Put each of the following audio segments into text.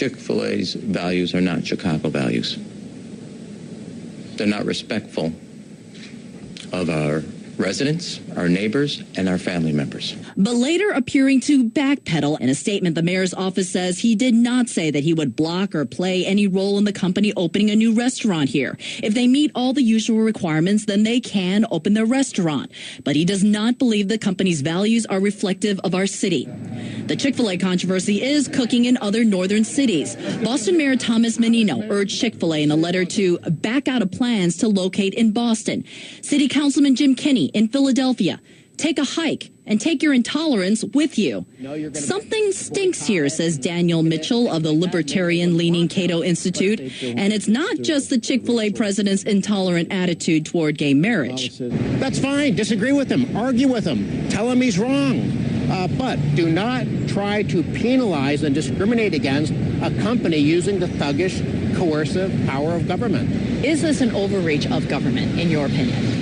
Chick-fil-A's values are not Chicago values. They're not respectful of our residents, our neighbors, and our family members. But later appearing to backpedal. In a statement, the mayor's office says he did not say that he would block or play any role in the company opening a new restaurant here. If they meet all the usual requirements, then they can open their restaurant. But he does not believe the company's values are reflective of our city. The Chick-fil-A controversy is cooking in other northern cities. Boston Mayor Thomas Menino urged Chick-fil-A in a letter to back out of plans to locate in Boston. City Councilman Jim Kenney in Philadelphia, take a hike and take your intolerance with you. Something stinks here, says Daniel Mitchell of the libertarian-leaning Cato Institute. And it's not just the Chick-fil-A president's intolerant attitude toward gay marriage. That's fine. Disagree with him. Argue with him. Tell him he's wrong. But do not try to penalize and discriminate against a company using the thuggish, coercive power of government. Is this an overreach of government, in your opinion?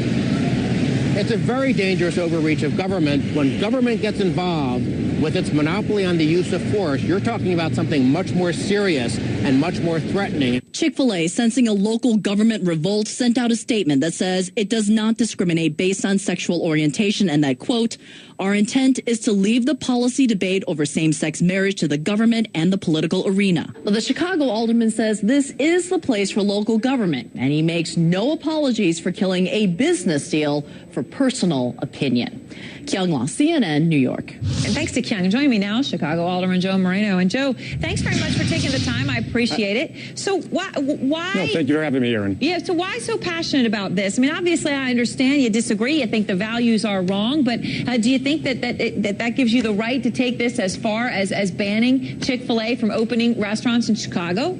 It's a very dangerous overreach of government. When government gets involved with its monopoly on the use of force, you're talking about something much more serious and much more threatening. Chick-fil-A, sensing a local government revolt, sent out a statement that says it does not discriminate based on sexual orientation and that, quote, our intent is to leave the policy debate over same-sex marriage to the government and the political arena. Well, the Chicago alderman says this is the place for local government, and he makes no apologies for killing a business deal for personal opinion. Kyung La, CNN, New York. And thanks to Kyung. Joining me now, Chicago Alderman Joe Moreno. And Joe, thanks very much for taking the time. I appreciate it. So why? No, thank you for having me, Erin. Yeah, so why so passionate about this? I mean, obviously, I understand you disagree. You think the values are wrong. But do you think that gives you the right to take this as far as banning Chick-fil-A from opening restaurants in Chicago?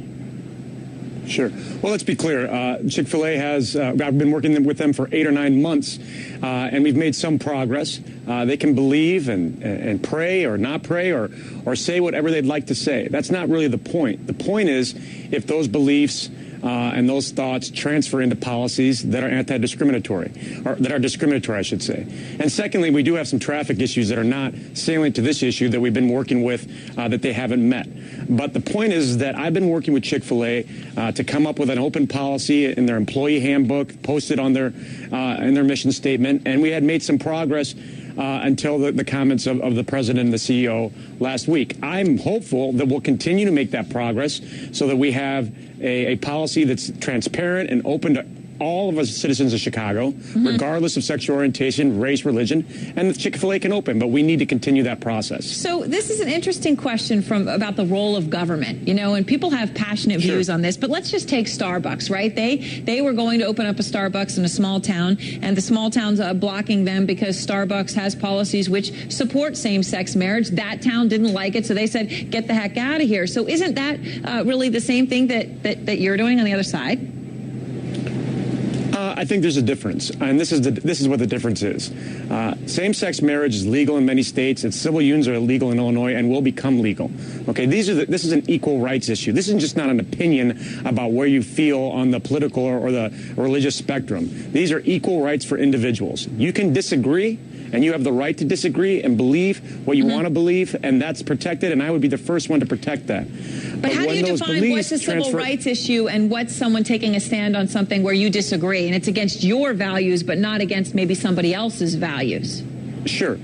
Sure. Well, let's be clear. Chick-fil-A has, I've been working with them for 8 or 9 months, and we've made some progress. They can believe and pray or not pray or say whatever they'd like to say. That's not really the point. The point is if those beliefs and those thoughts transfer into policies that are anti-discriminatory, or that are discriminatory, I should say. And secondly, we do have some traffic issues that are not salient to this issue that we've been working with that they haven't met. But the point is that I've been working with Chick-fil-A to come up with an open policy in their employee handbook, posted on their in their mission statement, and we had made some progress until the comments of the president and the CEO last week. I'm hopeful that we'll continue to make that progress so that we have a policy that's transparent and open to all of us citizens of Chicago, regardless of sexual orientation, race, religion, and the Chick-fil-A can open, but we need to continue that process. So this is an interesting question about the role of government, you know, and people have passionate views on this, but let's just take Starbucks, right? They were going to open up a Starbucks in a small town, and the small town's blocking them because Starbucks has policies which support same-sex marriage. That town didn't like it, so they said, get the heck out of here. So isn't that really the same thing that you're doing on the other side? I think there's a difference, and this is what the difference is. Same-sex marriage is legal in many states, and civil unions are illegal in Illinois and will become legal. Okay, this is an equal rights issue. This is just not an opinion about where you feel on the political or the religious spectrum. These are equal rights for individuals. You can disagree, and you have the right to disagree and believe what you want to believe, and that's protected, and I would be the first one to protect that. But how do you define what's a civil rights issue and what's someone taking a stand on something where you disagree, and it's against your values but not against maybe somebody else's values? Sure.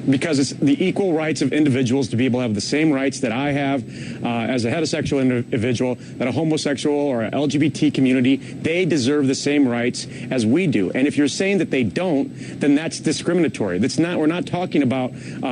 Because it's the equal rights of individuals to be able to have the same rights that I have as a heterosexual individual, that a homosexual or an LGBT community, they deserve the same rights as we do. And if you're saying that they don't, then that's discriminatory. We're not talking about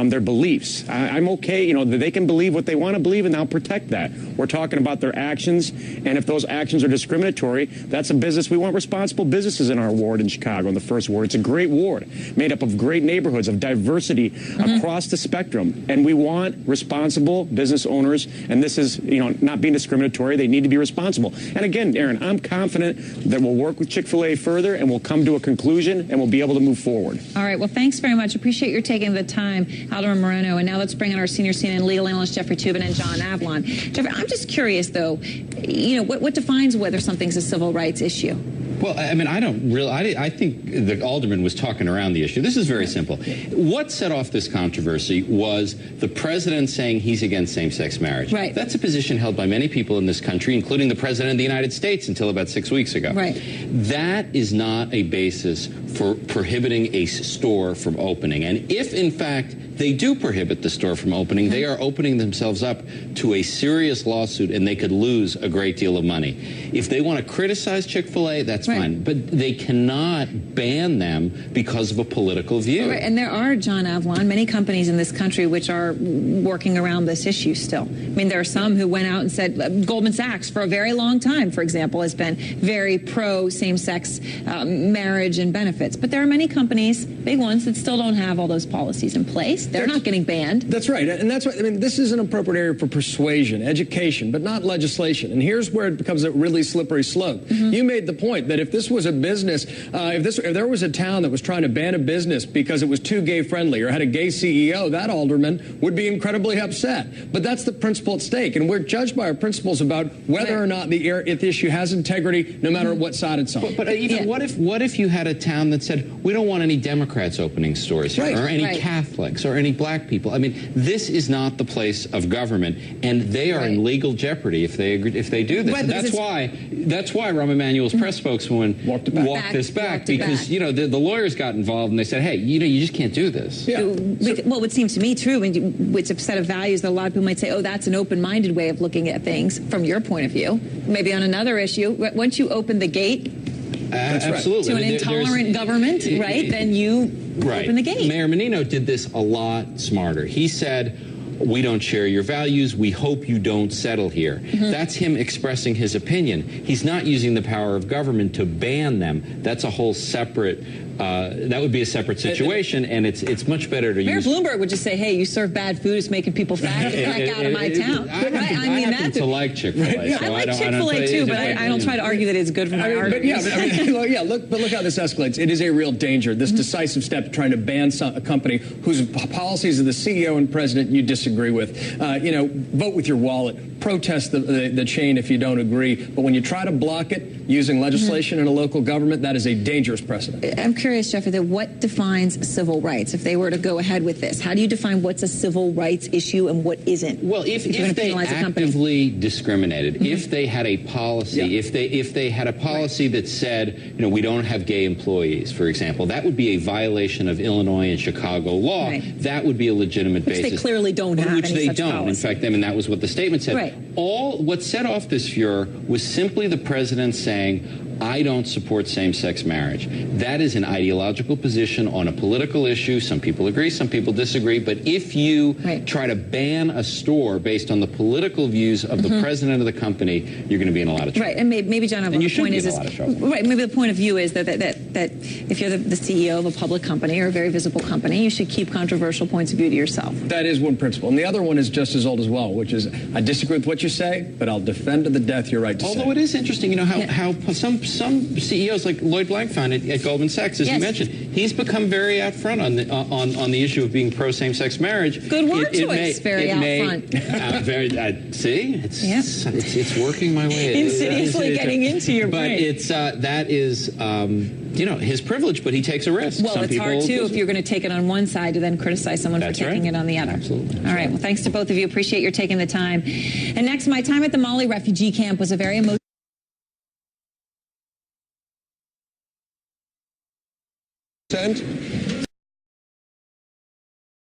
their beliefs. I'm okay, you know, that they can believe what they want to believe, and I'll protect that. We're talking about their actions, and if those actions are discriminatory, that's a business. We want responsible businesses in our ward in Chicago, in the first ward. It's a great ward, made up of great neighborhoods, of diversity, across the spectrum, and we want responsible business owners, and this is, you know, not being discriminatory. They need to be responsible. And again, Erin, I'm confident that we'll work with Chick-fil-A further, and we'll come to a conclusion, and we'll be able to move forward. All right, well, thanks very much. Appreciate your taking the time, Alderman Moreno. And now let's bring in our senior CNN legal analyst, Jeffrey Toobin and John Avalon. Jeffrey, I'm just curious, though, you know, what defines whether something's a civil rights issue? Well, I mean, I think the alderman was talking around the issue. This is very simple. What set off this controversy was the president saying he's against same-sex marriage. Right. That's a position held by many people in this country, including the president of the United States until about 6 weeks ago. Right. That is not a basis for prohibiting a store from opening. And if, in fact, they do prohibit the store from opening, they are opening themselves up to a serious lawsuit, and they could lose a great deal of money. If they want to criticize Chick-fil-A, that's fine. But they cannot ban them because of a political view. Right. And there are, John Avlon, many companies in this country which are working around this issue still. I mean, there are some who went out and said, Goldman Sachs, for a very long time, for example, has been very pro same-sex marriage and benefits. But there are many companies, big ones, that still don't have all those policies in place. They're not getting banned. That's right. And that's what, I mean, this is an appropriate area for persuasion, education, but not legislation. And here's where it becomes a really slippery slope. You made the point that if this was a business, if there was a town that was trying to ban a business because it was too gay-friendly or had a gay CEO, that alderman would be incredibly upset. But that's the principle at stake. And we're judged by our principles about whether or not the issue has integrity, no matter what side it's on. But even what if you had a town that said, we don't want any Democrats opening stores here, or any Catholics, or any black people. I mean, this is not the place of government, and they are in legal jeopardy if they do this. And that's why Rahm Emanuel's press spokeswoman walked this back because you know the lawyers got involved and they said, hey, you just can't do this. Yeah. Well, what seems to me true, and it's a set of values that a lot of people might say, oh, that's an open-minded way of looking at things from your point of view. Maybe on another issue, once you open the gate absolutely. to an intolerant government, right, then you open the gate. Mayor Menino did this a lot smarter. He said, we don't share your values. We hope you don't settle here. That's him expressing his opinion. He's not using the power of government to ban them. That's a whole separate, that would be a separate situation, and it's much better to use. Mayor Bloomberg would just say, hey, you serve bad food, it's making people fat, get the heck out of my town. I happen to like Chick-fil-A. I like Chick-fil-A too, but I don't try to argue that it's good for my arteries. Look how this escalates. It is a real danger, this decisive step trying to ban a company whose policies of the CEO and president you disagree with. Vote with your wallet. Protest the chain if you don't agree. But when you try to block it using legislation in a local government, that is a dangerous precedent. I'm curious, Jeffrey, that what defines civil rights if they were to go ahead with this? How do you define what's a civil rights issue and what isn't? Well, if they actively discriminated, if they had a policy, if they had a policy that said, we don't have gay employees, for example, that would be a violation of Illinois and Chicago law. That would be a legitimate basis. Which they clearly don't have. Which they don't. In fact, that was what the statement said. What set off this furor was simply the president saying, I don't support same-sex marriage. That is an ideological position on a political issue. Some people agree, some people disagree. But if you try to ban a store based on the political views of the president of the company, you're going to be in a lot of trouble. Right, and maybe John, the point is, maybe the point of view is that if you're the CEO of a public company or a very visible company, you should keep controversial points of view to yourself. That is one principle. And the other one is just as old as well, which is I disagree with what you say, but I'll defend to the death your right to say. Although it is interesting, how some CEOs like Lloyd Blankfein at Goldman Sachs, as you mentioned, he's become very out front on the issue of being pro same-sex marriage. Good word choice, very out front. See, it's working my way. Insidiously getting into your brain. But that is his privilege, but he takes a risk. Well, it's hard too if you're going to take it on one side to then criticize someone for taking it on the other. Absolutely. All right. Well, thanks to both of you. Appreciate your taking the time. And next, my time at the Mali refugee camp was a very emotional.